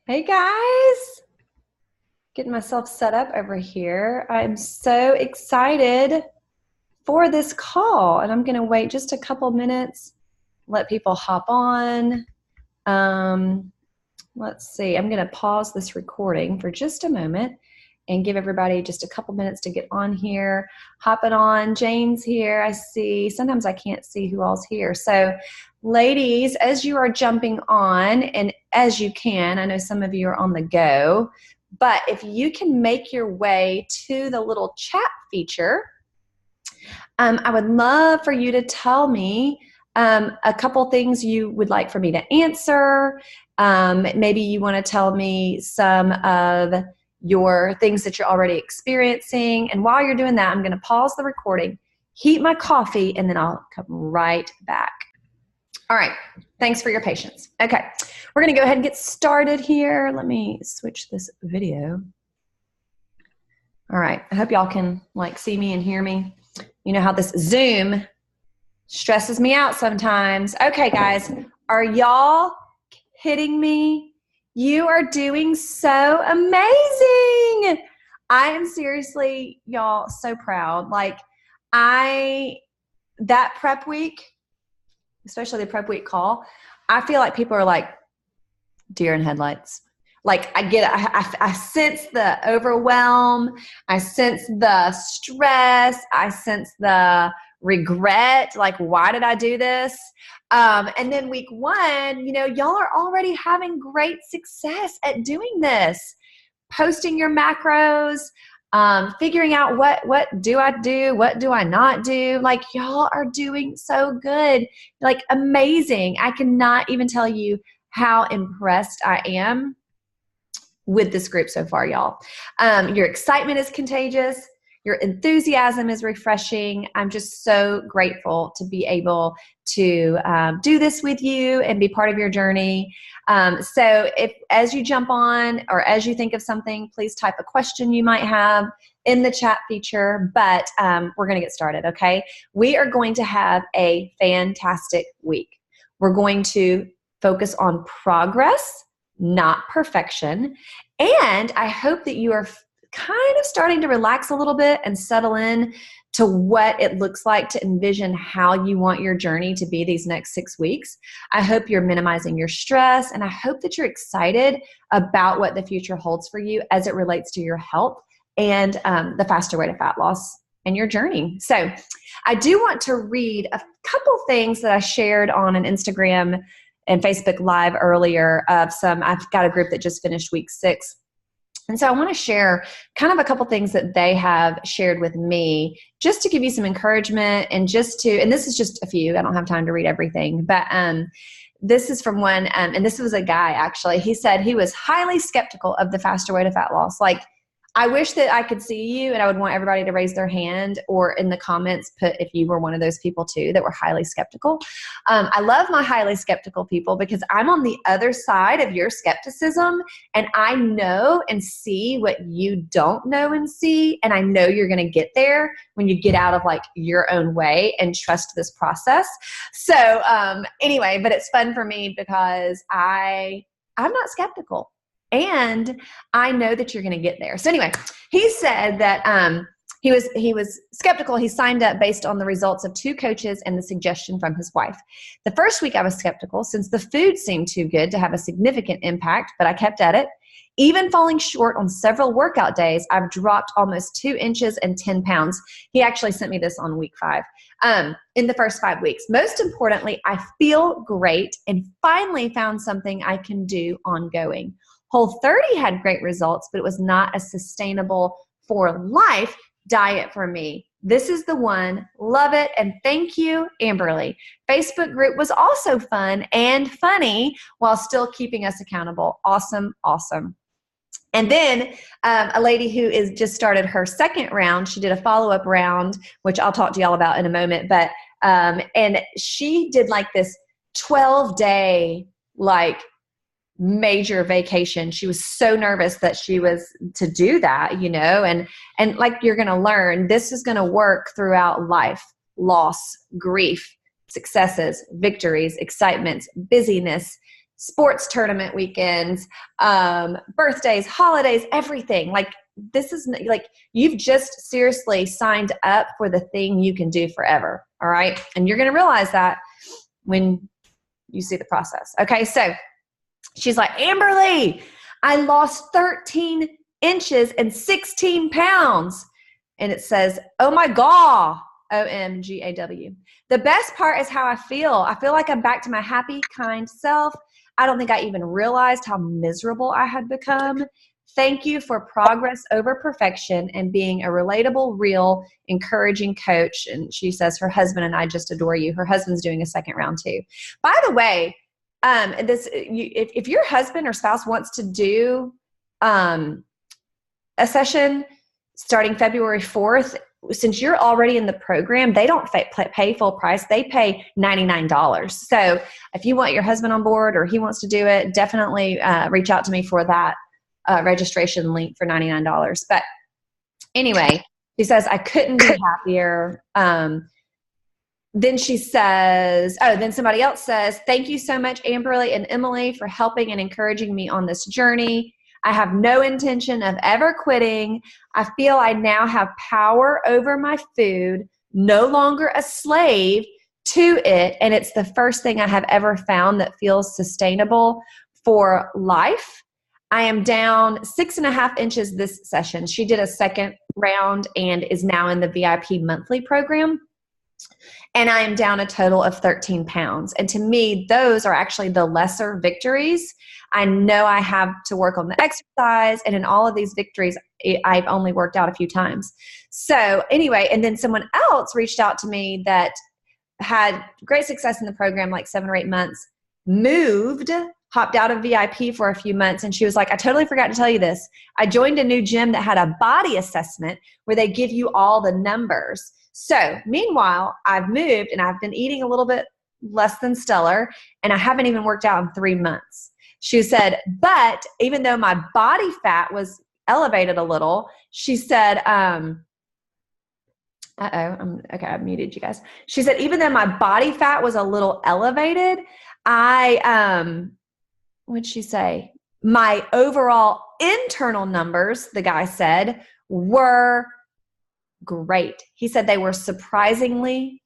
Hey guys, getting myself set up over here. I'm so excited for this call, and I'm going to wait just a couple minutes, let people hop on. Um, let's see, I'm going to pause this recording for just a moment and give everybody just a couple minutes to get on here. Hopping on, Jane's here. I see, sometimes I can't see who all's here. So, ladies, as you are jumping on, and as you can, I know some of you are on the go, but if you can make your way to the little chat feature, I would love for you to tell me a couple things you would like for me to answer. Maybe you want to tell me some of your things that you're already experiencing. And while you're doing that, I'm going to pause the recording, heat my coffee, and then I'll come right back. All right. Thanks for your patience. Okay. We're going to go ahead and get started here. Let me switch this video. All right. I hope y'all can see me and hear me. You know how this Zoom stresses me out sometimes. Okay, guys, are y'all kidding me? You are doing so amazing. I am seriously, y'all, so proud. That prep week, especially the prep week call, I feel like people are like deer in headlights. I sense the overwhelm. I sense the stress. I sense the regret. Like, why did I do this? And then week one, y'all are already having great success at doing this, posting your macros, figuring out what do I do, what do I not do. Like, y'all are doing so good, like amazing. I cannot even tell you how impressed I am with this group so far, y'all. Your excitement is contagious. Your enthusiasm is refreshing. I'm just so grateful to be able to do this with you and be part of your journey. So if as you jump on or as you think of something, please type a question you might have in the chat feature, but we're going to get started, okay? We are going to have a fantastic week. We're going to focus on progress, not perfection. And I hope that you are kind of starting to relax a little bit and settle in to what it looks like to envision how you want your journey to be these next 6 weeks. I hope you're minimizing your stress, and I hope that you're excited about what the future holds for you as it relates to your health and the faster way to fat loss and your journey. So I do want to read a couple things that I shared on an Instagram and Facebook Live earlier I've got a group that just finished week 6. And so I want to share kind of a couple things that they have shared with me just to give you some encouragement and and this is just a few, I don't have time to read everything, but this is from one, and this was a guy actually. He said he was highly skeptical of the faster way to fat loss. Like, I wish that I could see you, and I would want everybody to raise their hand or in the comments put if you were one of those people too that were highly skeptical. I love my highly skeptical people because I'm on the other side of your skepticism, and I know and see what you don't know and see, and I know you're going to get there when you get out of your own way and trust this process. So anyway, but it's fun for me because I'm not skeptical. And I know that you're going to get there. So anyway, he said that he was skeptical. He signed up based on the results of 2 coaches and the suggestion from his wife. The first week I was skeptical since the food seemed too good to have a significant impact, but I kept at it. Even falling short on several workout days, I've dropped almost 2 inches and 10 pounds. He actually sent me this on week 5. In the first 5 weeks. Most importantly, I feel great and finally found something I can do ongoing. Whole30 had great results, but it was not a sustainable for life diet for me. This is the one. Love it. And thank you, Amberly. Facebook group was also fun and funny while still keeping us accountable. Awesome. Awesome. And then a lady who is just started her second round, she did a follow-up round, which I'll talk to y'all about in a moment. But and she did this 12-day major vacation. She was so nervous that she was to do that, and you're going to learn, this is going to work throughout life: loss, grief, successes, victories, excitements, busyness, sports tournament weekends, birthdays, holidays, everything. Like, this is like, you've just seriously signed up for the thing you can do forever. All right. And you're going to realize that when you see the process. Okay. So she's like, Amberly, I lost 13 inches and 16 pounds. And it says, oh my God, OMGAW. The best part is how I feel. I feel like I'm back to my happy, kind self. I don't think I even realized how miserable I had become. Thank you for progress over perfection and being a relatable, real, encouraging coach. And she says her husband and I just adore you. Her husband's doing a second round too. By the way, if your husband or spouse wants to do a session starting February 4th, since you're already in the program, they don't pay full price. They pay $99. So if you want your husband on board or he wants to do it, definitely reach out to me for that registration link for $99. But anyway, she says, I couldn't be happier. Then she says, then somebody else says, thank you so much, Amberly and Emily, for helping and encouraging me on this journey. I have no intention of ever quitting. I feel I now have power over my food, no longer a slave to it. And it's the first thing I have ever found that feels sustainable for life. I am down 6.5 inches this session. She did a second round and is now in the VIP monthly program. And I am down a total of 13 pounds. And to me, those are actually the lesser victories. I know I have to work on the exercise, and in all of these victories, I've only worked out a few times. So anyway, and then someone else reached out to me that had great success in the program, like 7 or 8 months, hopped out of VIP for a few months. And she was like, I totally forgot to tell you this. I joined a new gym that had a body assessment where they give you all the numbers. So meanwhile, I've moved and I've been eating a little bit less than stellar, and I haven't even worked out in 3 months. She said, but even though my body fat was elevated a little, she said, okay, I muted you guys. She said, even though my body fat was a little elevated, what'd she say? My overall internal numbers, the guy said, were great. He said they were surprisingly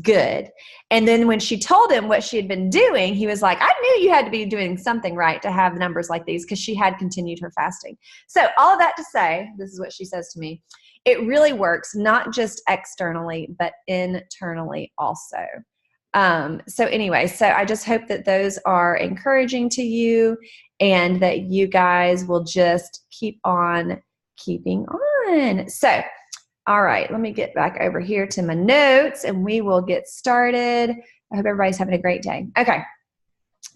good. And then when she told him what she had been doing, he was like, I knew you had to be doing something right to have numbers like these, because she had continued her fasting. So all of that to say, this is what she says to me. It really works, not just externally, but internally also. So anyway, so I just hope that those are encouraging to you and that you guys will just keep on keeping on. So, all right, let me get back over here to my notes and we will get started. I hope everybody's having a great day. Okay.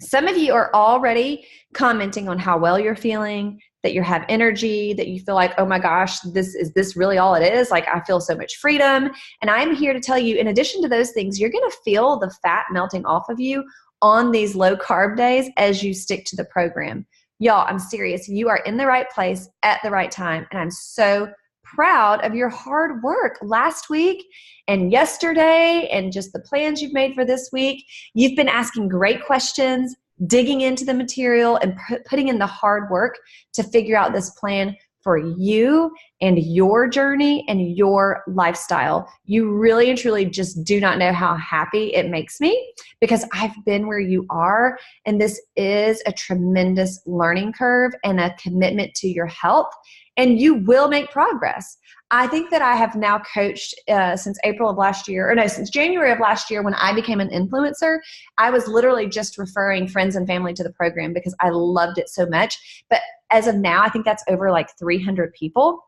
Some of you are already commenting on how well you're feeling, that you have energy, that you feel like, oh my gosh, is this really all it is? Like, I feel so much freedom. And I'm here to tell you, in addition to those things, you're going to feel the fat melting off of you on these low carb days as you stick to the program. Y'all, I'm serious. You are in the right place at the right time. And I'm so proud of your hard work last week and yesterday and just the plans you've made for this week. You've been asking great questions, digging into the material, and putting in the hard work to figure out this plan for you and your journey and your lifestyle. You really and truly just do not know how happy it makes me, because I've been where you are, and this is a tremendous learning curve and a commitment to your health, and you will make progress. I think that I have now coached since since January of last year when I became an influencer. I was literally just referring friends and family to the program because I loved it so much. But as of now, I think that's over like 300 people.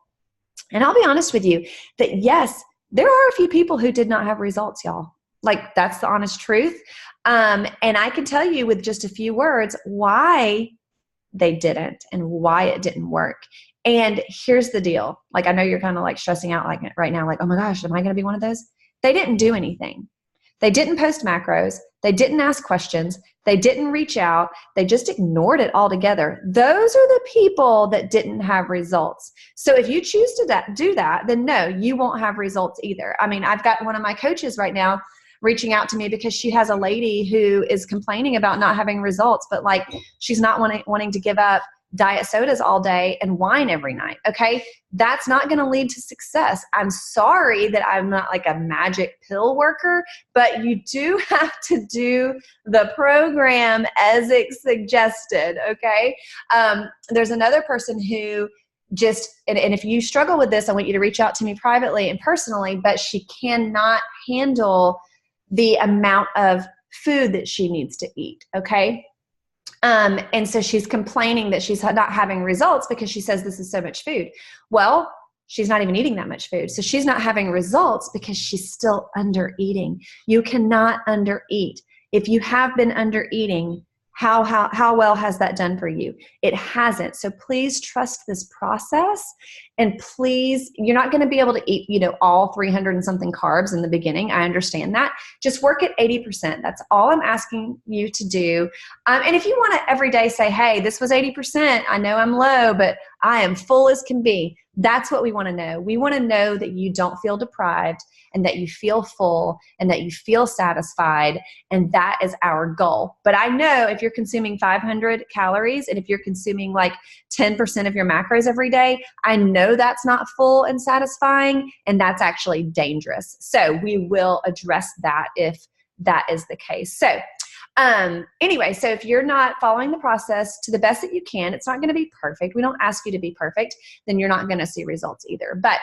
And I'll be honest with you that yes, there are a few people who did not have results, y'all. Like, that's the honest truth. And I can tell you with just a few words why they didn't and why it didn't work. And here's the deal. Like, I know you're kind of like stressing out like right now, like, oh my gosh, am I going to be one of those? They didn't do anything. They didn't post macros. They didn't ask questions. They didn't reach out. They just ignored it altogether. Those are the people that didn't have results. So if you choose to do that, then no, you won't have results either. I mean, I've got one of my coaches right now. reaching out to me because she has a lady who is complaining about not having results, but like she's not wanting to give up diet sodas all day and wine every night. Okay. That's not going to lead to success. I'm sorry that I'm not like a magic pill worker, but you do have to do the program as it's suggested. Okay. There's another person who just, and if you struggle with this, I want you to reach out to me privately and personally, but she cannot handle the amount of food that she needs to eat. Okay. And so she's complaining that she's not having results because she says this is so much food. Well, she's not even eating that much food. So she's not having results because she's still under eating. You cannot under eat. If you have been under eating, how well has that done for you? It hasn't. So please trust this process, and please, you're not going to be able to eat, all 300 and something carbs in the beginning. I understand that. Just work at 80%. That's all I'm asking you to do. And if you want to every day say, hey, this was 80%. I know I'm low, but I am full as can be. That's what we want to know. We want to know that you don't feel deprived and that you feel full and that you feel satisfied. And that is our goal. But I know if you're consuming 500 calories and if you're consuming like 10% of your macros every day, I know that's not full and satisfying, and that's actually dangerous. So we will address that if that is the case. So anyway, so if you're not following the process to the best that you can, it's not going to be perfect. We don't ask you to be perfect, then you're not going to see results either. But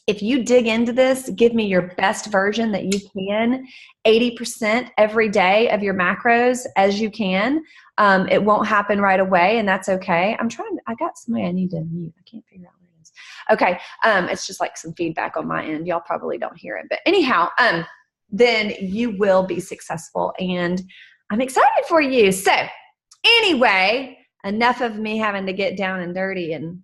if you dig into this, give me your best version that you can, 80% every day of your macros as you can. It won't happen right away, and that's okay. I got somebody I need to mute. I can't figure out where it is. Okay. It's just like some feedback on my end. Y'all probably don't hear it, but anyhow, then you will be successful, and I'm excited for you. So anyway, enough of me having to get down and dirty and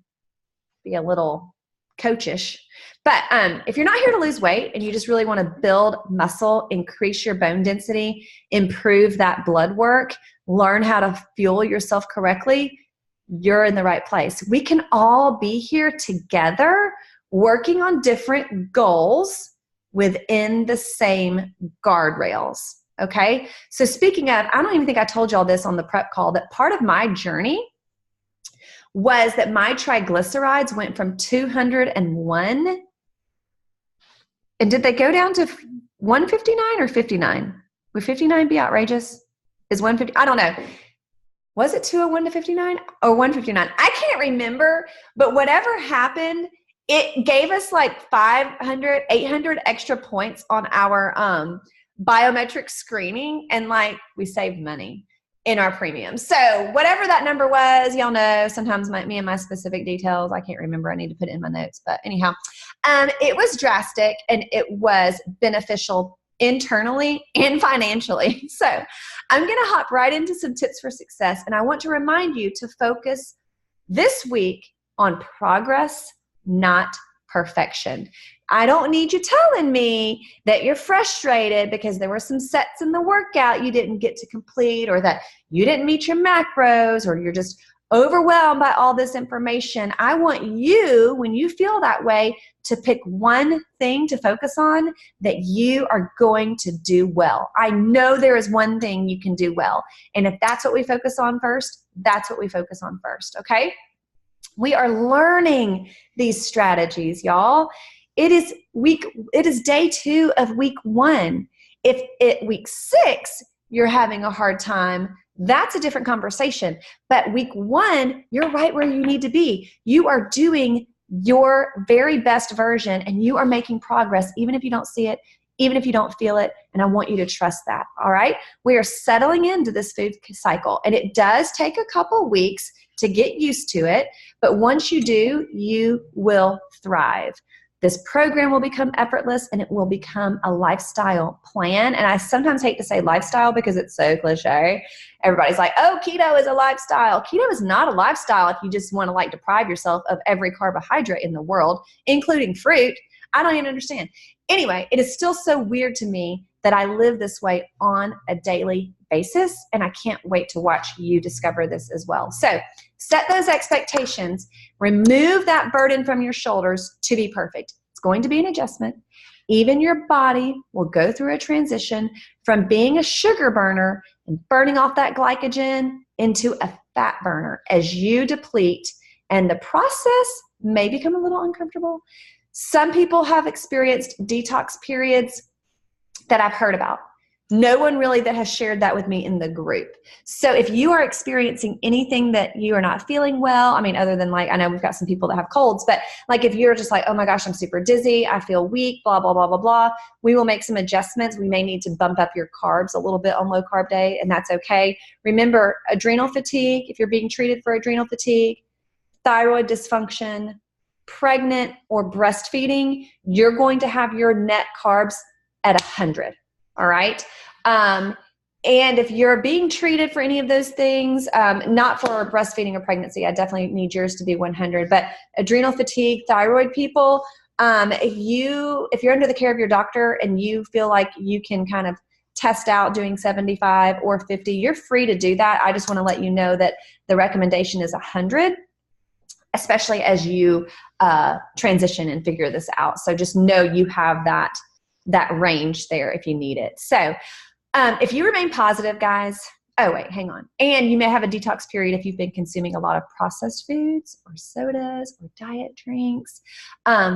be a little coachish. But if you're not here to lose weight and you just really want to build muscle, increase your bone density, improve that blood work, learn how to fuel yourself correctly, you're in the right place. We can all be here together working on different goals within the same guardrails. Okay. So speaking of, I don't even think I told y'all this on the prep call, that part of my journey was that my triglycerides went from 201. And did they go down to 159 or 59? Would 59 be outrageous? Is 150? I don't know. Was it 201 to 59 or 159? I can't remember, but whatever happened, it gave us like 500, 800 extra points on our biometric screening, and like we saved money in our premium. So whatever that number was, y'all know, sometimes me and my specific details, I can't remember. I need to put it in my notes. But anyhow, it was drastic and it was beneficial internally and financially. So I'm going to hop right into some tips for success. And I want to remind you to focus this week on progress, not perfection. I don't need you telling me that you're frustrated because there were some sets in the workout you didn't get to complete, or that you didn't meet your macros, or you're just overwhelmed by all this information. I want you, when you feel that way, to pick one thing to focus on that you are going to do well. I know there is one thing you can do well. And if that's what we focus on first, that's what we focus on first, okay? We are learning these strategies, y'all. It is day 2 of week 1. If at week 6, you're having a hard time, that's a different conversation. But week 1, you're right where you need to be. You are doing your very best version, and you are making progress, even if you don't see it, even if you don't feel it. And I want you to trust that. All right. We are settling into this food cycle, and it does take a couple weeks to get used to it. But once you do, you will thrive. This program will become effortless, and it will become a lifestyle plan. And I sometimes hate to say lifestyle because it's so cliche. Everybody's like, oh, keto is a lifestyle. Keto is not a lifestyle if you just want to like deprive yourself of every carbohydrate in the world, including fruit. I don't even understand. Anyway, it is still so weird to me that I live this way on a daily basis, and I can't wait to watch you discover this as well. So set those expectations, remove that burden from your shoulders to be perfect. It's going to be an adjustment, Even your body will go through a transition from being a sugar burner and burning off that glycogen into a fat burner as you deplete, and the process may become a little uncomfortable. Some people have experienced detox periods that I've heard about. No one really that has shared that with me in the group. So if you are experiencing anything that you are not feeling well, I mean, other than like, I know we've got some people that have colds, but like if you're just like, oh my gosh, I'm super dizzy, I feel weak, blah, blah, blah, blah, blah, we will make some adjustments. We may need to bump up your carbs a little bit on low carb day, and that's okay. Remember, adrenal fatigue, if you're being treated for adrenal fatigue, thyroid dysfunction, pregnant or breastfeeding, you're going to have your net carbs at 100. All right. And if you're being treated for any of those things, not for breastfeeding or pregnancy, I definitely need yours to be 100, but adrenal fatigue, thyroid people, if you're under the care of your doctor and you feel like you can kind of test out doing 75 or 50, you're free to do that. I just want to let you know that the recommendation is 100, especially as you transition and figure this out. So just know you have that range there if you need it. So if you remain positive, guys, oh wait, hang on. And you may have a detox period if you've been consuming a lot of processed foods or sodas or diet drinks.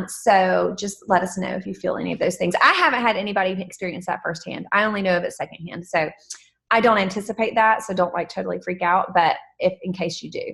So just let us know if you feel any of those things. I haven't had anybody experience that firsthand. I only know of it secondhand. So I don't anticipate that. So don't like totally freak out, but in case you do.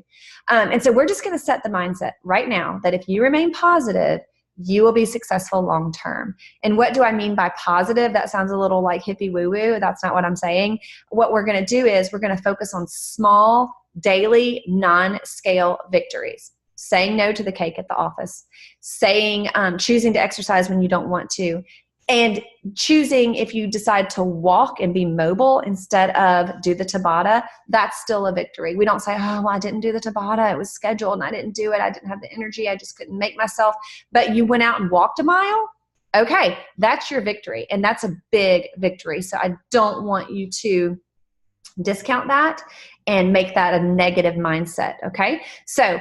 And so we're just going to set the mindset right now that if you remain positive, you will be successful long-term. And what do I mean by positive? That sounds a little like hippie woo-woo. That's not what I'm saying. What we're going to do is we're going to focus on small, daily, non-scale victories. Saying no to the cake at the office, choosing to exercise when you don't want to, and choosing, if you decide to walk and be mobile instead of do the Tabata, that's still a victory. We don't say, oh, well, I didn't do the Tabata. It was scheduled and I didn't do it. I didn't have the energy. I just couldn't make myself. But you went out and walked a mile. Okay, that's your victory. And that's a big victory. So I don't want you to discount that and make that a negative mindset. Okay. So,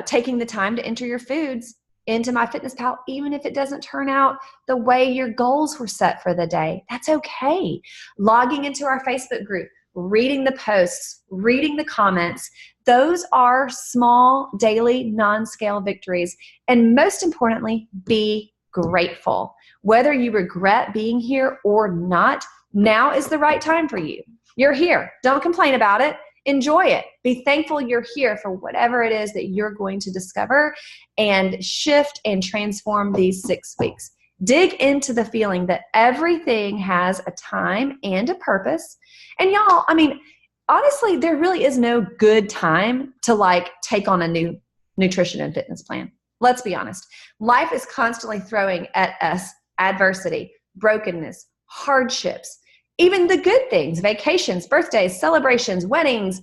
taking the time to enter your foods into MyFitnessPal, even if it doesn't turn out the way your goals were set for the day. That's okay. Logging into our Facebook group, reading the posts, reading the comments, those are small, daily, non-scale victories. And most importantly, be grateful. Whether you regret being here or not, now is the right time for you. You're here. Don't complain about it. Enjoy it. Be thankful you're here for whatever it is that you're going to discover and shift and transform these 6 weeks. Dig into the feeling that everything has a time and a purpose. And y'all, I mean, honestly, there really is no good time to like take on a new nutrition and fitness plan. Let's be honest. Life is constantly throwing at us adversity, brokenness, hardships, even the good things, vacations, birthdays, celebrations, weddings,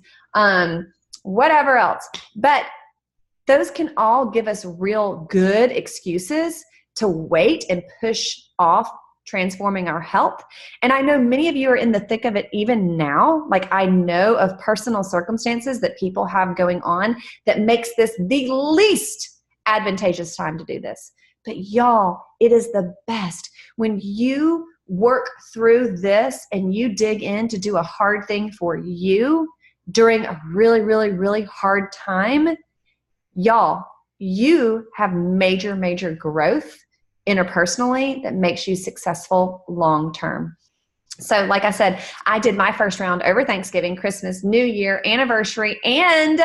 whatever else. But those can all give us real good excuses to wait and push off transforming our health. And I know many of you are in the thick of it even now. Like I know of personal circumstances that people have going on that makes this the least advantageous time to do this. But y'all, it is the best when you work through this and you dig in to do a hard thing for you during a really, really, really hard time. Y'all, you have major, major growth interpersonally that makes you successful long-term. So like I said, I did my first round over Thanksgiving, Christmas, New Year, anniversary, and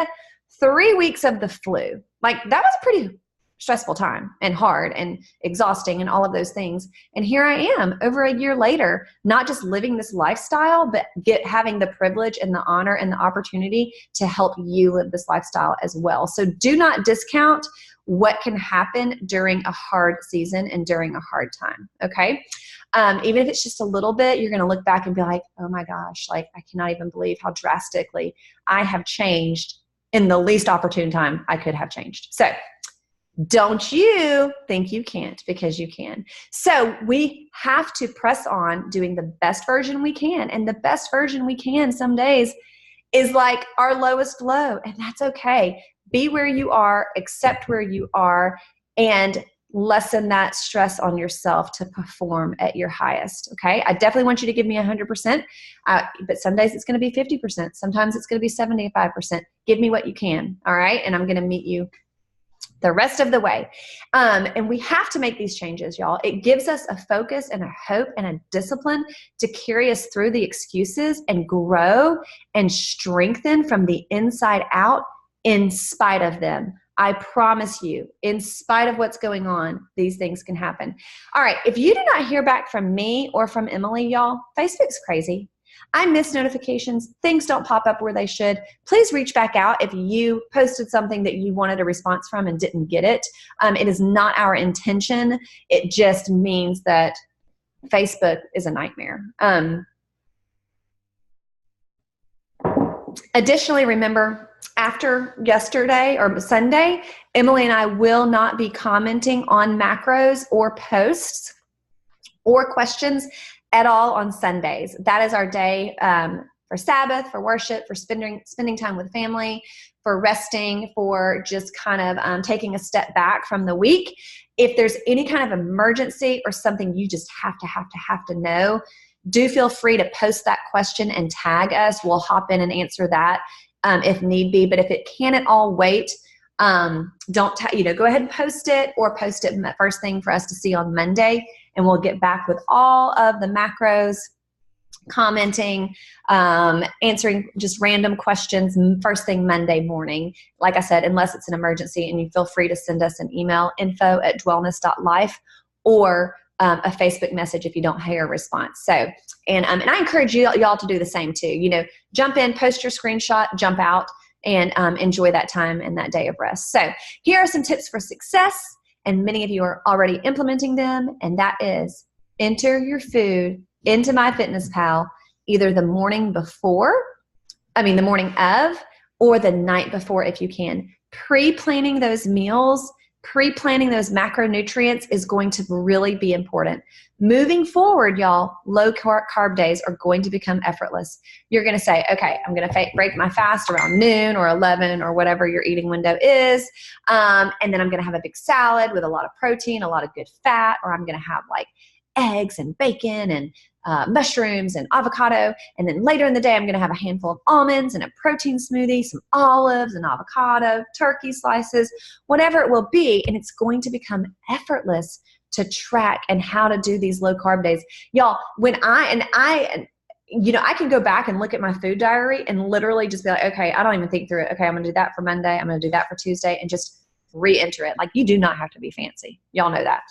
3 weeks of the flu. Like that was a pretty stressful time and hard and exhausting and all of those things. And here I am over a year later, not just living this lifestyle, but having the privilege and the honor and the opportunity to help you live this lifestyle as well. So do not discount what can happen during a hard season and during a hard time. Okay. Even if it's just a little bit, you're going to look back and be like, oh my gosh, like I cannot even believe how drastically I have changed in the least opportune time I could have changed. So don't you think you can't, because you can. So we have to press on doing the best version we can. And the best version we can some days is like our lowest low. And that's okay. Be where you are, accept where you are, and lessen that stress on yourself to perform at your highest. Okay. I definitely want you to give me 100%, but some days it's going to be 50%. Sometimes it's going to be 75%. Give me what you can. All right. And I'm going to meet you the rest of the way. And we have to make these changes, y'all. It gives us a focus and a hope and a discipline to carry us through the excuses and grow and strengthen from the inside out in spite of them. I promise you, in spite of what's going on, these things can happen. All right, if you do not hear back from me or from Emily, y'all, Facebook's crazy. I miss notifications. Things don't pop up where they should. Please reach back out if you posted something that you wanted a response from and didn't get it. It is not our intention. It just means that Facebook is a nightmare. Additionally, remember, after yesterday or Sunday, Emily and I will not be commenting on macros or posts or questions at all on Sundays. That is our day for Sabbath, for worship, for spending time with family, for resting, for just kind of taking a step back from the week. If there's any kind of emergency or something you just have to know, do feel free to post that question and tag us. We'll hop in and answer that if need be. But if it can at all wait, go ahead and post it, or post it first thing for us to see on Monday, and we'll get back with all of the macros, commenting, answering just random questions first thing Monday morning. Like I said, unless it's an emergency, and you feel free to send us an email, info@dwellness.life, or a Facebook message if you don't hear a response. So, and I encourage y'all to do the same too. Jump in, post your screenshot, jump out, and enjoy that time and that day of rest. So here are some tips for success, and many of you are already implementing them, and that is enter your food into MyFitnessPal either the morning of, or the night before if you can. Pre-planning those meals, pre-planning those macronutrients is going to really be important. Moving forward, y'all, low carb days are going to become effortless. You're going to say, okay, I'm going to break my fast around noon or 11 or whatever your eating window is. And then I'm going to have a big salad with a lot of protein, a lot of good fat, or I'm going to have like eggs and bacon and mushrooms and avocado. And then later in the day, I'm going to have a handful of almonds and a protein smoothie, some olives and avocado, turkey slices, whatever it will be. And it's going to become effortless to track and how to do these low carb days. Y'all, when I can go back and look at my food diary and literally just be like, okay, I don't even think through it. Okay, I'm going to do that for Monday. I'm going to do that for Tuesday, and just re-enter it. Like, you do not have to be fancy. Y'all know that.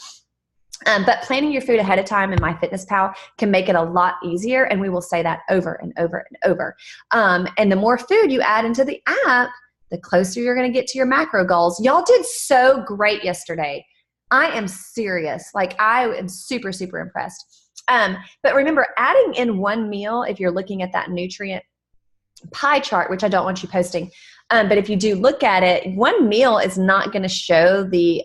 But planning your food ahead of time in MyFitnessPal can make it a lot easier, and we will say that over and over and over. And the more food you add into the app, the closer you're going to get to your macro goals. Y'all did so great yesterday. I am serious. Like, I am super, super impressed. But remember, adding in one meal, if you're looking at that nutrient pie chart, which I don't want you posting, but if you do look at it, one meal is not going to show the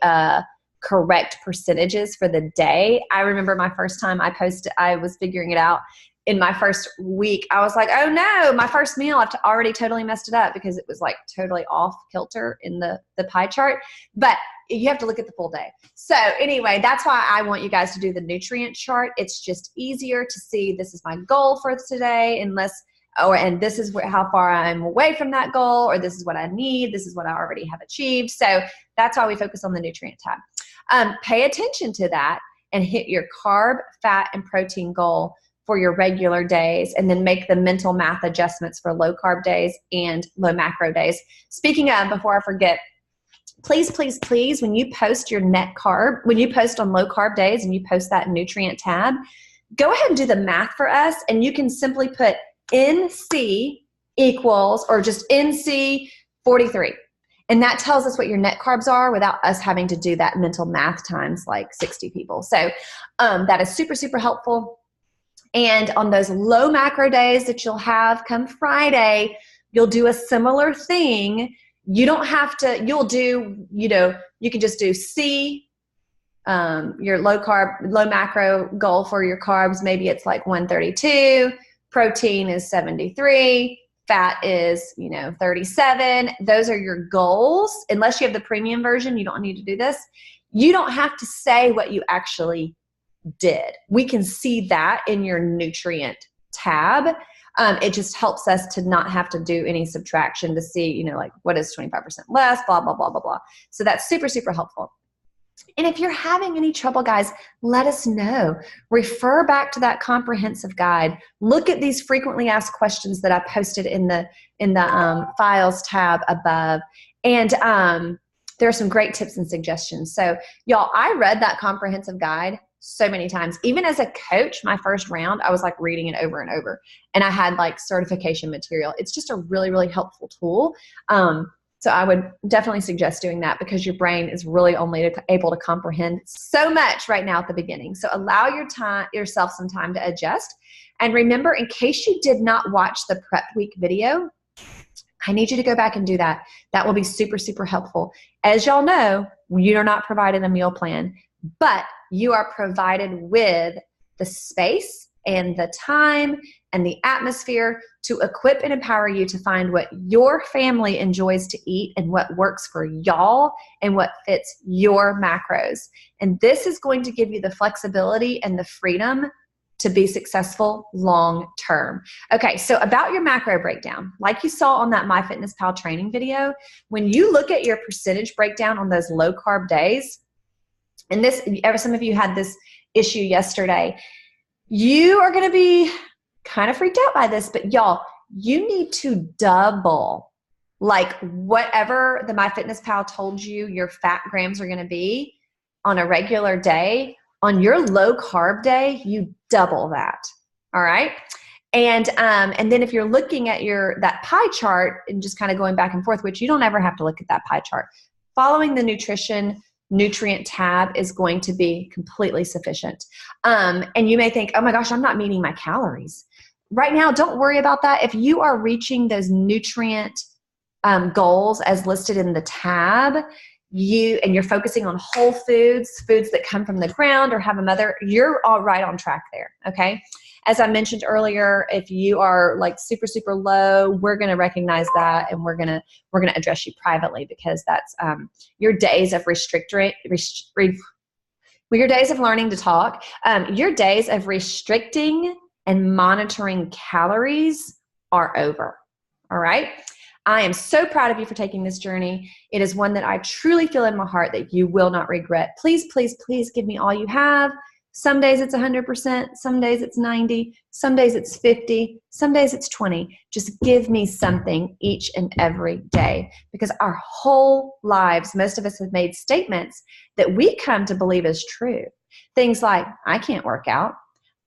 correct percentages for the day. I remember my first time I was figuring it out in my first week. I was like, oh no, my first meal, I've already totally messed it up because it was like totally off kilter in the pie chart. But you have to look at the full day. So anyway, that's why I want you guys to do the nutrient chart. It's just easier to see, this is my goal for today, and this is how far I'm away from that goal, or this is what I need, this is what I already have achieved. So that's why we focus on the nutrient tab. Pay attention to that and hit your carb, fat, and protein goal for your regular days, and then make the mental math adjustments for low carb days and low macro days. Speaking of, before I forget, please, please, please, when you post your net carb, when you post on low carb days and you post that nutrient tab, go ahead and do the math for us, and you can simply put NC equals, or just NC 43. And that tells us what your net carbs are without us having to do that mental math times like 60 people. So that is super, super helpful. And on those low macro days that you'll have come Friday, you'll do a similar thing. You don't have to, you can just do C, your low macro goal for your carbs. Maybe it's like 132, protein is 73. Fat is, 37. Those are your goals. Unless you have the premium version, you don't need to do this. You don't have to say what you actually did. We can see that in your nutrient tab. It just helps us to not have to do any subtraction to see, you know, like what is 25% less, blah, blah, blah, blah, blah. So that's super, super helpful. And if you're having any trouble, guys, let us know. Refer back to that comprehensive guide. Look at these frequently asked questions that I posted in the files tab above. And there are some great tips and suggestions. So y'all, I read that comprehensive guide so many times. Even as a coach, my first round, I was like reading it over and over. And I had like certification material. It's just a really, really helpful tool. So I would definitely suggest doing that because your brain is really only able to comprehend so much right now at the beginning. So allow yourself some time to adjust. And remember, in case you did not watch the prep week video, I need you to go back and do that. That will be super, super helpful. As y'all know, you are not provided a meal plan, but you are provided with the space and the time and the atmosphere to equip and empower you to find what your family enjoys to eat and what works for y'all and what fits your macros. And this is going to give you the flexibility and the freedom to be successful long term. Okay, so about your macro breakdown, like you saw on that MyFitnessPal training video, when you look at your percentage breakdown on those low carb days, and this, some of you had this issue yesterday, you are going to be kind of freaked out by this, but y'all, you need to double like whatever the MyFitnessPal told you your fat grams are going to be on a regular day. On your low carb day, you double that. All right. And then if you're looking at that pie chart and just kind of going back and forth, which you don't ever have to look at that pie chart, following the nutrient tab is going to be completely sufficient. And you may think, oh my gosh, I'm not meeting my calories. Right now, don't worry about that. If you are reaching those nutrient goals as listed in the tab, you're focusing on whole foods that come from the ground or have a mother, you're all right on track there, okay? As I mentioned earlier, if you are like super, super low, we're gonna recognize that and we're gonna address you privately because that's your days of your days of learning to talk, your days of restricting and monitoring calories are over, all right? I am so proud of you for taking this journey. It is one that I truly feel in my heart that you will not regret. Please, please, please give me all you have. Some days it's 100%, some days it's 90, some days it's 50, some days it's 20. Just give me something each and every day because our whole lives, most of us have made statements that we come to believe is true. Things like, I can't work out.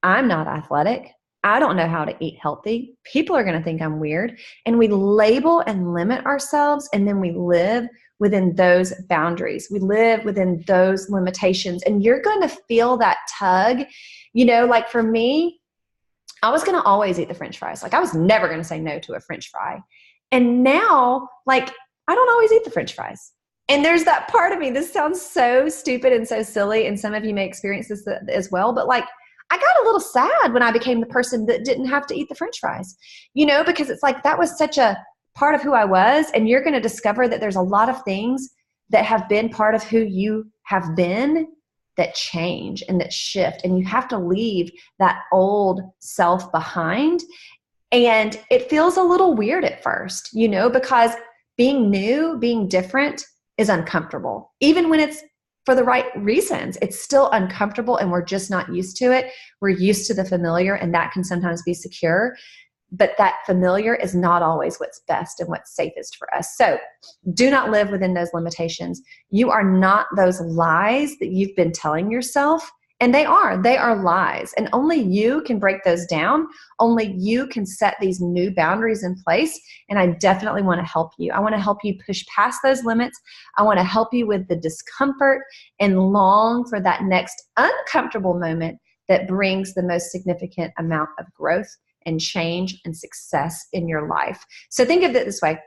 I'm not athletic. I don't know how to eat healthy. People are going to think I'm weird. And we label and limit ourselves, and then we live within those boundaries. We live within those limitations. And you're going to feel that tug. You know, like for me, I was going to always eat the French fries. Like I was never going to say no to a French fry. And now, like, I don't always eat the French fries. And there's that part of me, this sounds so stupid and so silly, and some of you may experience this as well, but like, I got a little sad when I became the person that didn't have to eat the French fries, you know, because it's like that was such a part of who I was. And you're going to discover that there's a lot of things that have been part of who you have been that change and that shift. And you have to leave that old self behind. And it feels a little weird at first, you know, because being new, being different is uncomfortable. Even when it's for the right reasons, it's still uncomfortable and we're just not used to it. We're used to the familiar, and that can sometimes be secure, but that familiar is not always what's best and what's safest for us. So do not live within those limitations. You are not those lies that you've been telling yourself, and they are lies, and only you can break those down. Only you can set these new boundaries in place, and I definitely want to help you. I want to help you push past those limits. I want to help you with the discomfort and long for that next uncomfortable moment that brings the most significant amount of growth and change and success in your life. So think of it this way.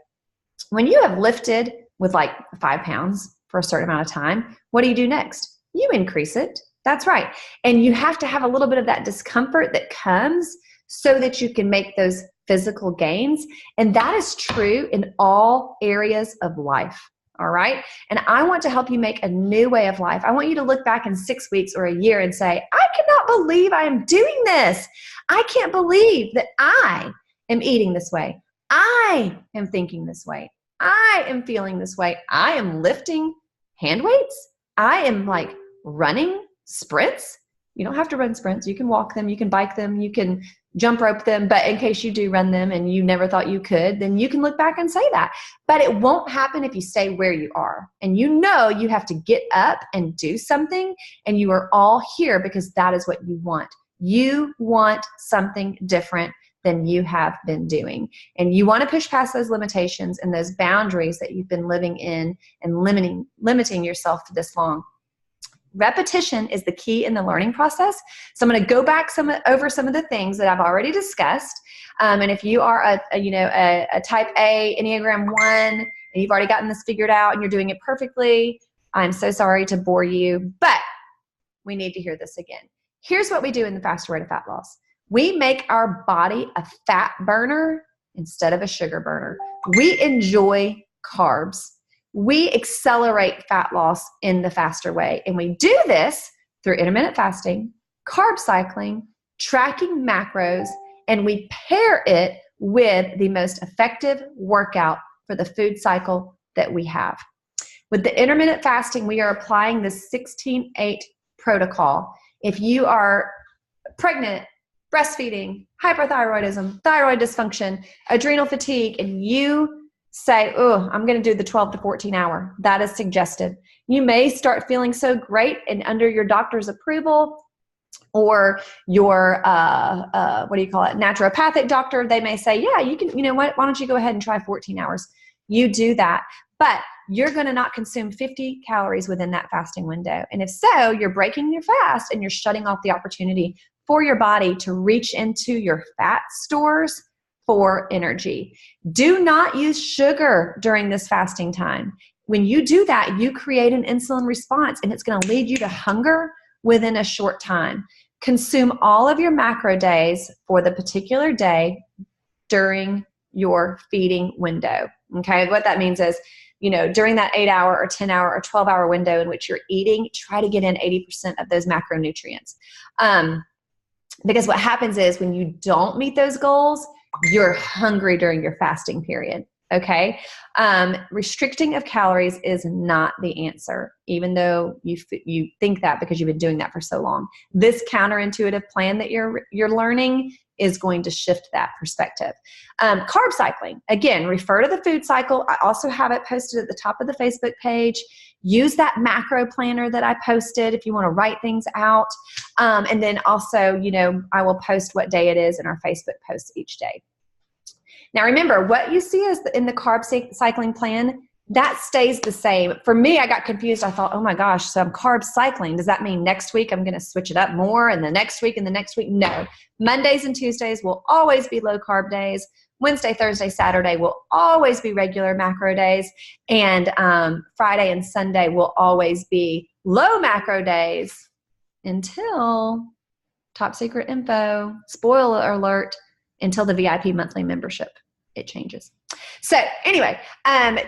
When you have lifted with like 5 pounds for a certain amount of time, what do you do next? You increase it. That's right. And you have to have a little bit of that discomfort that comes so that you can make those physical gains. And that is true in all areas of life. All right. And I want to help you make a new way of life. I want you to look back in 6 weeks or a year and say, I cannot believe I am doing this. I can't believe that I am eating this way. I am thinking this way. I am feeling this way. I am lifting hand weights. I am like running sprints. You don't have to run sprints. You can walk them. You can bike them. You can jump rope them. But in case you do run them and you never thought you could, then you can look back and say that. But it won't happen if you stay where you are. And you know you have to get up and do something. And you are all here because that is what you want. You want something different than you have been doing. And you want to push past those limitations and those boundaries that you've been living in and limiting yourself for this long. Repetition is the key in the learning process. So I'm going to go back over some of the things that I've already discussed. And if you are a type A, Enneagram 1, and you've already gotten this figured out and you're doing it perfectly, I'm so sorry to bore you, but we need to hear this again. Here's what we do in the Faster Way to Fat Loss. We make our body a fat burner instead of a sugar burner. We enjoy carbs. We accelerate fat loss in the faster way. And we do this through intermittent fasting, carb cycling, tracking macros, and we pair it with the most effective workout for the food cycle that we have. With the intermittent fasting, we are applying the 16-8 protocol. If you are pregnant, breastfeeding, hyperthyroidism, thyroid dysfunction, adrenal fatigue, and you say, oh, I'm going to do the 12 to 14 hour. That is suggested. You may start feeling so great and under your doctor's approval or your, naturopathic doctor, they may say, yeah, you can, why don't you go ahead and try 14 hours? You do that. But you're going to not consume 50 calories within that fasting window. And if so, you're breaking your fast and you're shutting off the opportunity for your body to reach into your fat stores for energy. Do not use sugar during this fasting time. When you do that, you create an insulin response and it's going to lead you to hunger within a short time. Consume all of your macro days for the particular day during your feeding window. Okay, what that means is, during that 8-hour or 10-hour or 12-hour window in which you're eating, try to get in 80% of those macronutrients. Because what happens is when you don't meet those goals, you're hungry during your fasting period, okay? Restricting of calories is not the answer, even though you think that because you've been doing that for so long. This counterintuitive plan that you're learning is going to shift that perspective. Carb cycling, again, refer to the food cycle. I also have it posted at the top of the Facebook page. Use that macro planner that I posted if you want to write things out. And then also, I will post what day it is in our Facebook posts each day. Now, remember, what you see is in the carb cycling plan, that stays the same. For me, I got confused. I thought, oh my gosh, so I'm carb cycling. Does that mean next week I'm going to switch it up more and the next week and the next week? No. Mondays and Tuesdays will always be low carb days. Wednesday, Thursday, Saturday will always be regular macro days. And Friday and Sunday will always be low macro days until, top secret info, spoiler alert, until the VIP monthly membership. It changes. So anyway,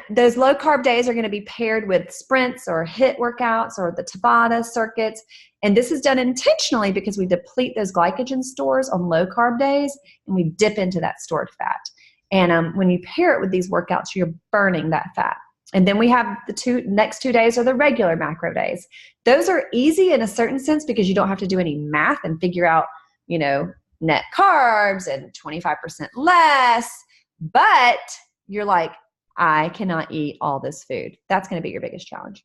those low carb days are going to be paired with sprints or HIIT workouts or the Tabata circuits. And this is done intentionally because we deplete those glycogen stores on low carb days and we dip into that stored fat. And when you pair it with these workouts, you're burning that fat. And then we have the next 2 days are the regular macro days. Those are easy in a certain sense because you don't have to do any math and figure out, net carbs and 25% less. But you're like, I cannot eat all this food. That's going to be your biggest challenge.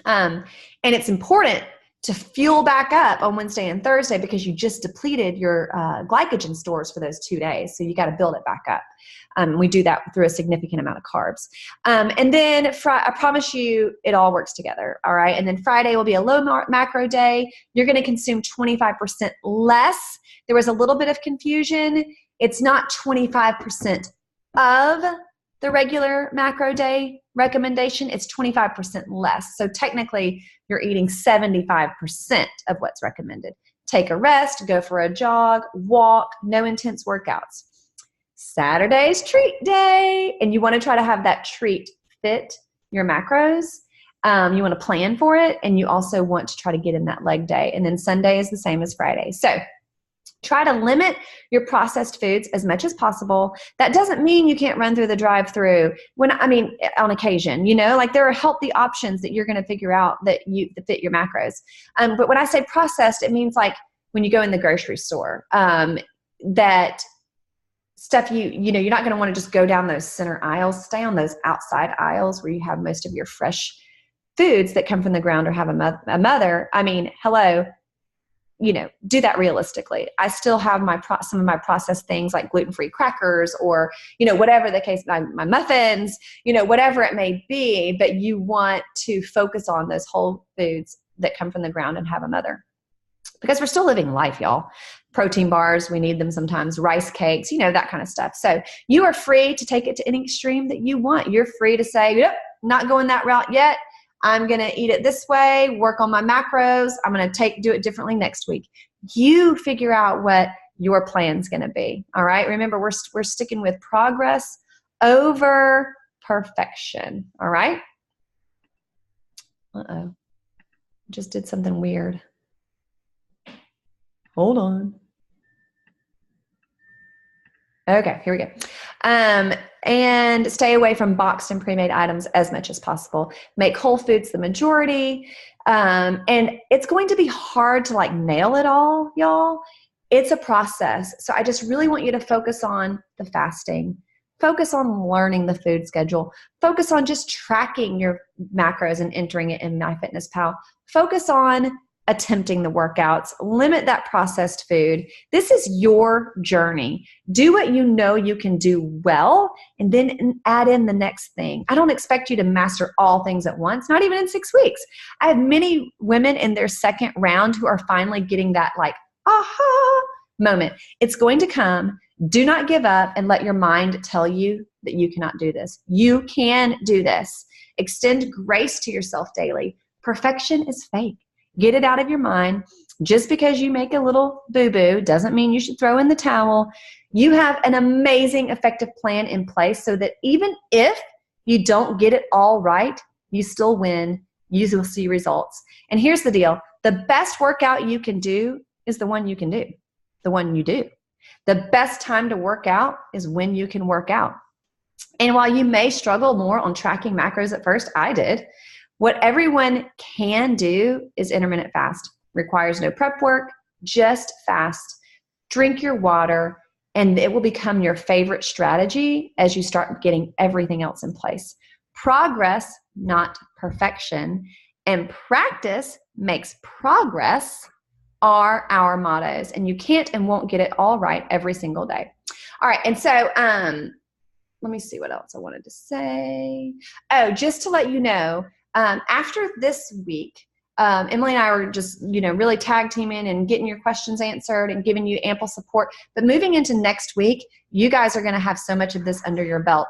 And it's important to fuel back up on Wednesday and Thursday because you just depleted your glycogen stores for those 2 days. So you got to build it back up. We do that through a significant amount of carbs. And then I promise you it all works together. All right. And then Friday will be a low macro day. You're going to consume 25% less. There was a little bit of confusion. It's not 25% of the regular macro day recommendation. It's 25% less. So technically you're eating 75% of what's recommended. Take a rest, go for a jog, walk, no intense workouts. Saturday's treat day. And you want to try to have that treat fit your macros. You want to plan for it, and you also want to try to get in that leg day. And then Sunday is the same as Friday. So try to limit your processed foods as much as possible. That doesn't mean you can't run through the drive-through on occasion, like there are healthy options that you're going to figure out that fit your macros. But when I say processed, it means like when you go in the grocery store, that stuff you're not going to want to just go down those center aisles. Stay on those outside aisles where you have most of your fresh foods that come from the ground or have a mother. Hello. Do that realistically. I still have some of my processed things like gluten-free crackers or, whatever the case, my muffins, whatever it may be, but you want to focus on those whole foods that come from the ground and have a mother. Because we're still living life, y'all. Protein bars, we need them sometimes, rice cakes, that kind of stuff. So you are free to take it to any extreme that you want. You're free to say, yep, not going that route yet. I'm going to eat it this way, work on my macros. I'm going to do it differently next week. You figure out what your plan's going to be. All right. Remember, we're sticking with progress over perfection. All right. Uh-oh. Just did something weird. Hold on. Okay, here we go. And stay away from boxed and pre-made items as much as possible. Make whole foods the majority. And it's going to be hard to nail it all, y'all. It's a process. So I just really want you to focus on the fasting. Focus on learning the food schedule. Focus on just tracking your macros and entering it in MyFitnessPal. Focus on attempting the workouts. Limit that processed food. This is your journey. Do what you know you can do well, and then add in the next thing. I don't expect you to master all things at once, not even in 6 weeks. I have many women in their second round who are finally getting that aha moment. It's going to come. Do not give up and let your mind tell you that you cannot do this. You can do this. Extend grace to yourself daily. Perfection is fake. Get it out of your mind. Just because you make a little boo-boo doesn't mean you should throw in the towel. You have an amazing, effective plan in place so that even if you don't get it all right, you still win. You will see results. And here's the deal. The best workout you can do is the one you can do, the one you do. The best time to work out is when you can work out. And while you may struggle more on tracking macros at first, I did. What everyone can do is intermittent fast. Requires no prep work, just fast. Drink your water, and it will become your favorite strategy as you start getting everything else in place. Progress, not perfection, and practice makes progress are our mottos, and you can't and won't get it all right every single day. All right, and so let me see what else I wanted to say. Oh, just to let you know, after this week, Emily and I were just, really tag teaming and getting your questions answered and giving you ample support. But moving into next week, you guys are going to have so much of this under your belt.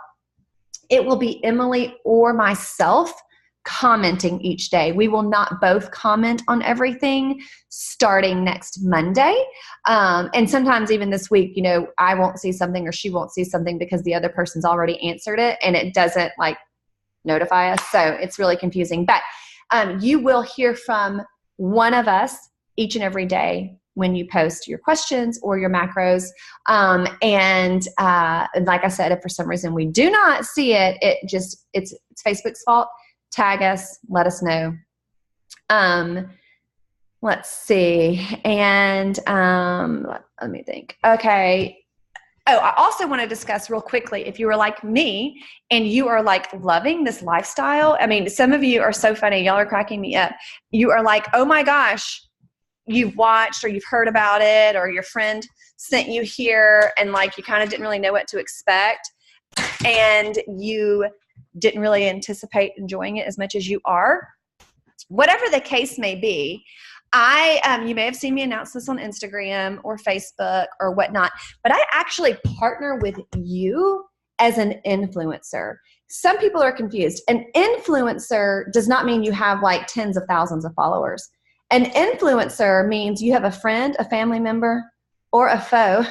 It will be Emily or myself commenting each day. We will not both comment on everything starting next Monday. And sometimes even this week, I won't see something or she won't see something because the other person's already answered it and it doesn't notify us. So it's really confusing. But you will hear from one of us each and every day when you post your questions or your macros. And like I said, if for some reason we do not see it, it's Facebook's fault. Tag us, let us know. Let's see. And let me think. Okay. Oh, I also want to discuss real quickly, if you were like me and you are loving this lifestyle. Some of you are so funny. Y'all are cracking me up. You are like, oh my gosh, you've watched or you've heard about it or your friend sent you here and you kind of didn't really know what to expect and you didn't really anticipate enjoying it as much as you are. Whatever the case may be, you may have seen me announce this on Instagram or Facebook or whatnot, but I actually partner with you as an influencer. Some people are confused. An influencer does not mean you have tens of thousands of followers. An influencer means you have a friend, a family member, or a foe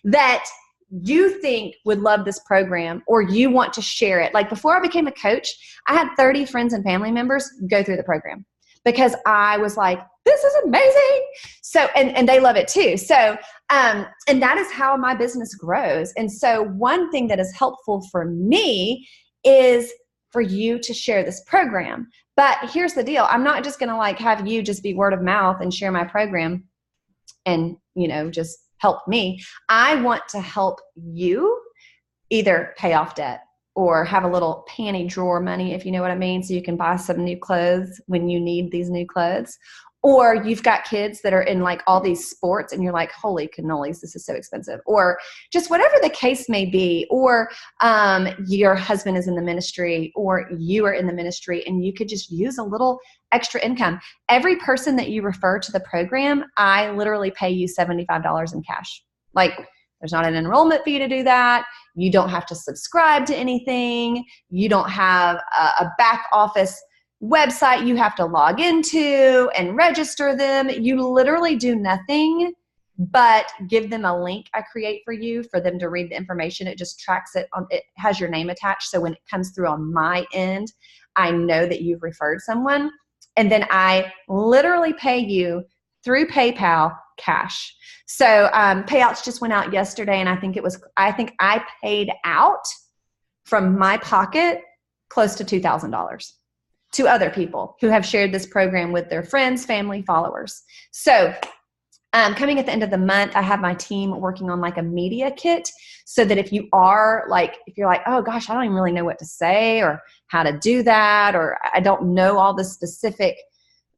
that you think would love this program or you want to share it. Like before I became a coach, I had 30 friends and family members go through the program because I was like, this is amazing. So, and they love it too. So, and that is how my business grows. And so one thing that is helpful for me is for you to share this program. But here's the deal. I'm not just going to like have you just be word of mouth and share my program and, just help me. I want to help you either pay off debt or have a little panty drawer money, if you know what I mean, so you can buy some new clothes when you need these new clothes. Or you've got kids that are in like all these sports and you're like, holy cannolis, this is so expensive. Or just whatever the case may be. Or your husband is in the ministry or you are in the ministry and you could just use a little extra income. Every person that you refer to the program, I literally pay you $75 in cash. Like there's not an enrollment fee to do that. You don't have to subscribe to anything. You don't have a back office website you have to log into and register them. You literally do nothing but give them a link I create for you for them to read the information. It just tracks it. It has your name attached. So when it comes through on my end, I know that you've referred someone. And then I literally pay you through PayPal cash. So payouts just went out yesterday. And I think I paid out from my pocket close to $2,000. To other people who have shared this program with their friends, family, followers. So coming at the end of the month, I have my team working on like a media kit so that if you're like, oh gosh, I don't even really know what to say or how to do that, or I don't know all the specific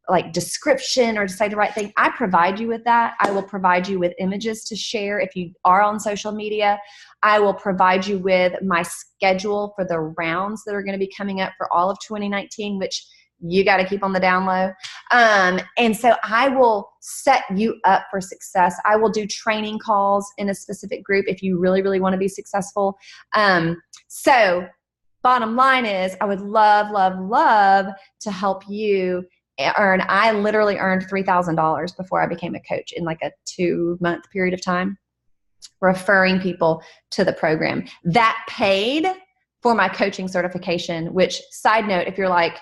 like description or to say the right thing, I provide you with that. I will provide you with images to share if you are on social media. I will provide you with my schedule for the rounds that are going to be coming up for all of 2019, which you got to keep on the down low. And so I will set you up for success. I will do training calls in a specific group if you really, really want to be successful. So bottom line is I would love, love, love to help you earn. I literally earned $3,000 before I became a coach in like a 2-month period of time, referring people to the program. That paid for my coaching certification, which, side note, if you're like,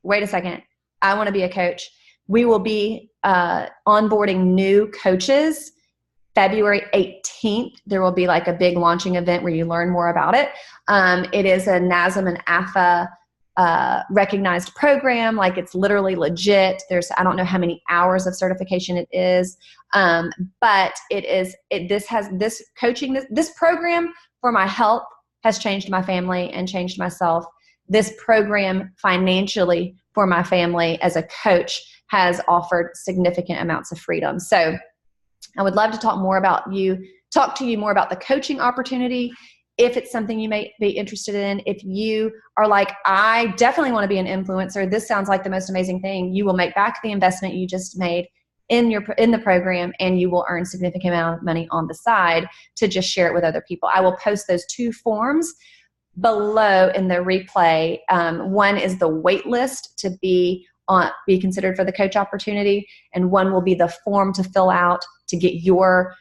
wait a second, I want to be a coach, we will be onboarding new coaches February 18th. There will be like a big launching event where you learn more about it. It is a NASM and AFA recognized program. Like it's literally legit. I don't know how many hours of certification it is. But this program for my health has changed my family and changed myself. This program financially for my family as a coach has offered significant amounts of freedom. So I would love to talk to you more about the coaching opportunity. If it's something you may be interested in, if you are like, I definitely want to be an influencer, this sounds like the most amazing thing, you will make back the investment you just made in the program, and you will earn significant amount of money on the side to just share it with other people. I will post those 2 forms below in the replay. One is the wait list to be considered for the coach opportunity, and one will be the form to fill out to get your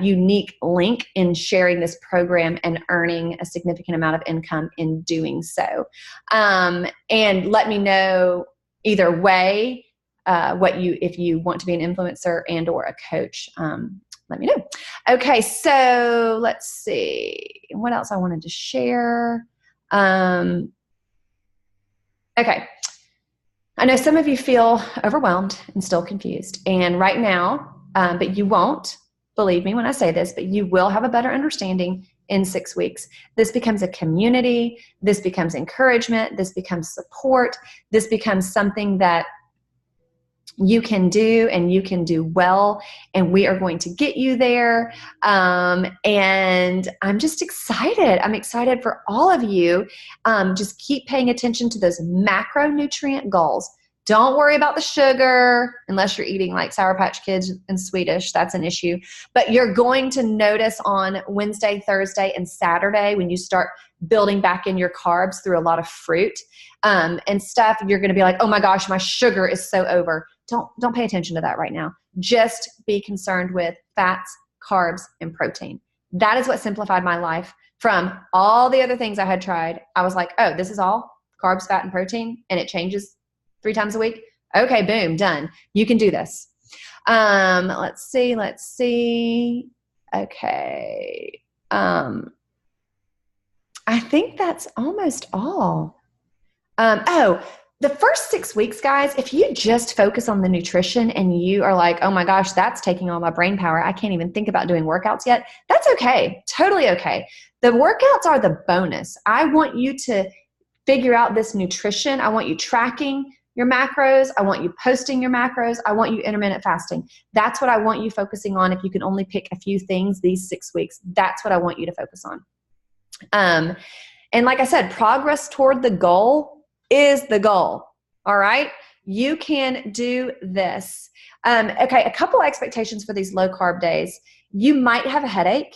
unique link in sharing this program and earning a significant amount of income in doing so. And let me know either way if you want to be an influencer and or a coach. Let me know. Okay, so let's see what else I wanted to share. Okay, I know some of you feel overwhelmed and still confused, and right now, but you won't. Believe me when I say this, but you will have a better understanding in 6 weeks. This becomes a community. This becomes encouragement. This becomes support. This becomes something that you can do and you can do well, and we are going to get you there. And I'm just excited. I'm excited for all of you. Just keep paying attention to those macronutrient goals. Don't worry about the sugar unless you're eating like Sour Patch Kids and Swedish. That's an issue. But you're going to notice on Wednesday, Thursday, and Saturday when you start building back in your carbs through a lot of fruit and stuff, you're going to be like, oh my gosh, my sugar is so over. Don't pay attention to that right now. Just be concerned with fats, carbs, and protein. That is what simplified my life from all the other things I had tried. I was like, oh, this is all carbs, fat, and protein, and it changes 3 times a week. Okay, boom, done. You can do this. Let's see. Okay. I think that's almost all. The first 6 weeks, guys, if you just focus on the nutrition and you are like, oh my gosh, that's taking all my brain power, I can't even think about doing workouts yet, that's okay. Totally okay. The workouts are the bonus. I want you to figure out this nutrition. I want you tracking your macros. I want you posting your macros. I want you intermittent fasting. That's what I want you focusing on. If you can only pick a few things these 6 weeks, that's what I want you to focus on. And like I said, progress toward the goal is the goal. All right. You can do this. Okay. A couple expectations for these low carb days. You might have a headache.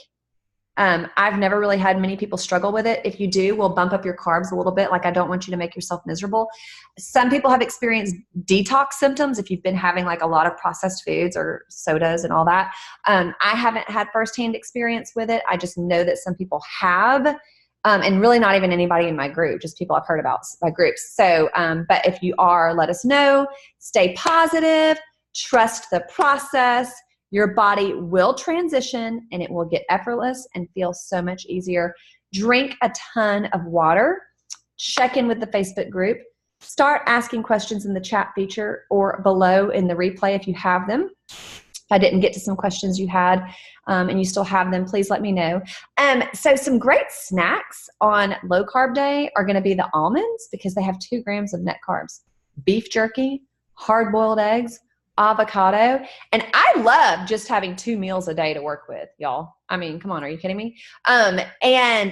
I've never really had many people struggle with it. If you do, we'll bump up your carbs a little bit. Like, I don't want you to make yourself miserable. Some people have experienced detox symptoms if you've been having like a lot of processed foods or sodas and all that. I haven't had firsthand experience with it. I just know that some people have. And really not even anybody in my group, just people I've heard about by groups. So, but if you are, let us know. Stay positive, trust the process. Your body will transition and it will get effortless and feel so much easier. Drink a ton of water. Check in with the Facebook group. Start asking questions in the chat feature or below in the replay if you have them. If I didn't get to some questions you had and you still have them, please let me know. So some great snacks on low carb day are going to be the almonds because they have 2 grams of net carbs, beef jerky, hard boiled eggs, avocado. And I love just having 2 meals a day to work with, y'all. I mean, come on, are you kidding me? And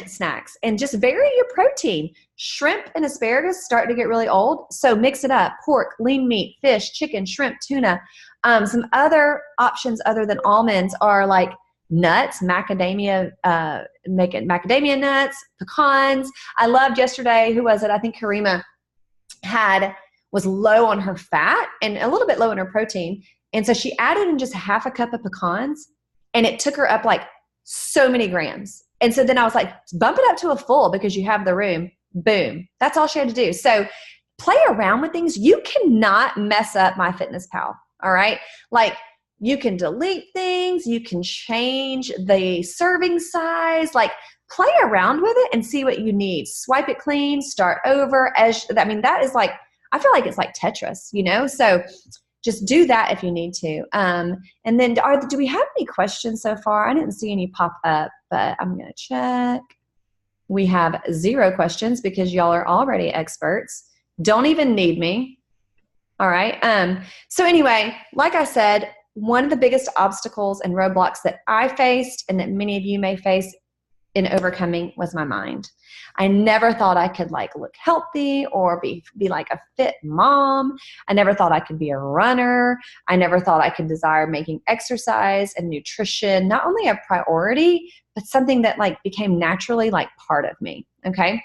snacks, and just vary your protein. Shrimp and asparagus start to get really old, so mix it up. Pork, lean meat, fish, chicken, shrimp, tuna. Some other options other than almonds are like nuts, macadamia nuts, pecans. I loved yesterday, who was it? I think Karima was low on her fat and a little bit low in her protein. And so she added in just half a cup of pecans and it took her up like so many grams. And so then I was like, bump it up to a full because you have the room. Boom. That's all she had to do. So play around with things. You cannot mess up MyFitnessPal. All right. Like, you can delete things. You can change the serving size. Like, play around with it and see what you need. Swipe it clean, start over. That is like, I feel like it's like Tetris, you know? So just do that if you need to. And then do we have any questions so far? I didn't see any pop up, but I'm going to check. We have 0 questions because y'all are already experts. Don't even need me. All right. So anyway, like I said, one of the biggest obstacles and roadblocks that I faced and that many of you may face in overcoming was my mind. I never thought I could like look healthy or be like a fit mom. I never thought I could be a runner. I never thought I could desire making exercise and nutrition not only a priority, but something that like became naturally like part of me. Okay.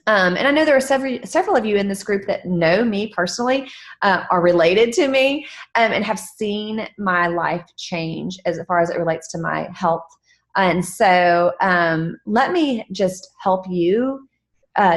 And I know there are several of you in this group that know me personally, are related to me, and have seen my life change as far as it relates to my health. And so let me just help you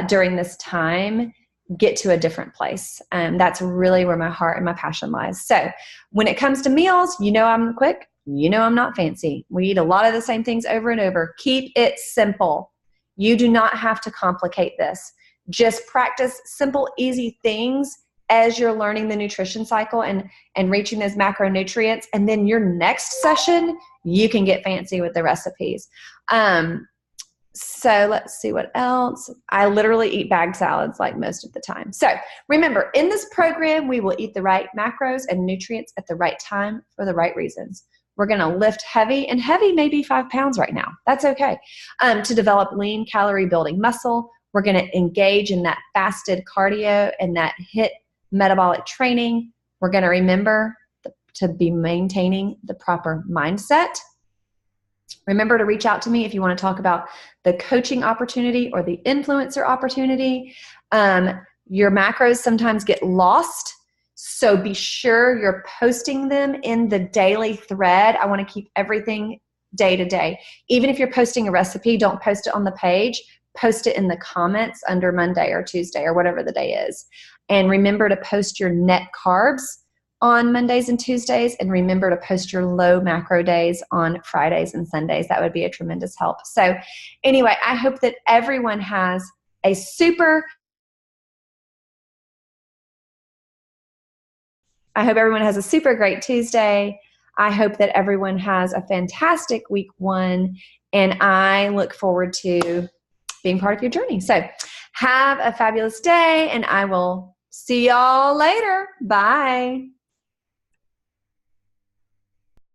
during this time get to a different place. That's really where my heart and my passion lies. So when it comes to meals, you know I'm quick. You know I'm not fancy. We eat a lot of the same things over and over. Keep it simple. You do not have to complicate this. Just practice simple, easy things as you're learning the nutrition cycle and reaching those macronutrients. And then your next session, you can get fancy with the recipes. So let's see what else. I literally eat bag salads like most of the time. So remember, in this program, we will eat the right macros and nutrients at the right time for the right reasons. We're going to lift heavy, and heavy may be 5 pounds right now. That's okay. To develop lean calorie building muscle, we're going to engage in that fasted cardio and that HIIT metabolic training. We're going to remember to be maintaining the proper mindset. Remember to reach out to me if you want to talk about the coaching opportunity or the influencer opportunity. Your macros sometimes get lost, so be sure you're posting them in the daily thread. I want to keep everything day to day. Even if you're posting a recipe, don't post it on the page. Post it in the comments under Monday or Tuesday or whatever the day is. And remember to post your net carbs on Mondays and Tuesdays, and remember to post your low macro days on Fridays and Sundays. That would be a tremendous help. So anyway, I hope that everyone has a super great Tuesday. I hope that everyone has a fantastic week 1, and I look forward to being part of your journey. So have a fabulous day, and I will see y'all later. Bye.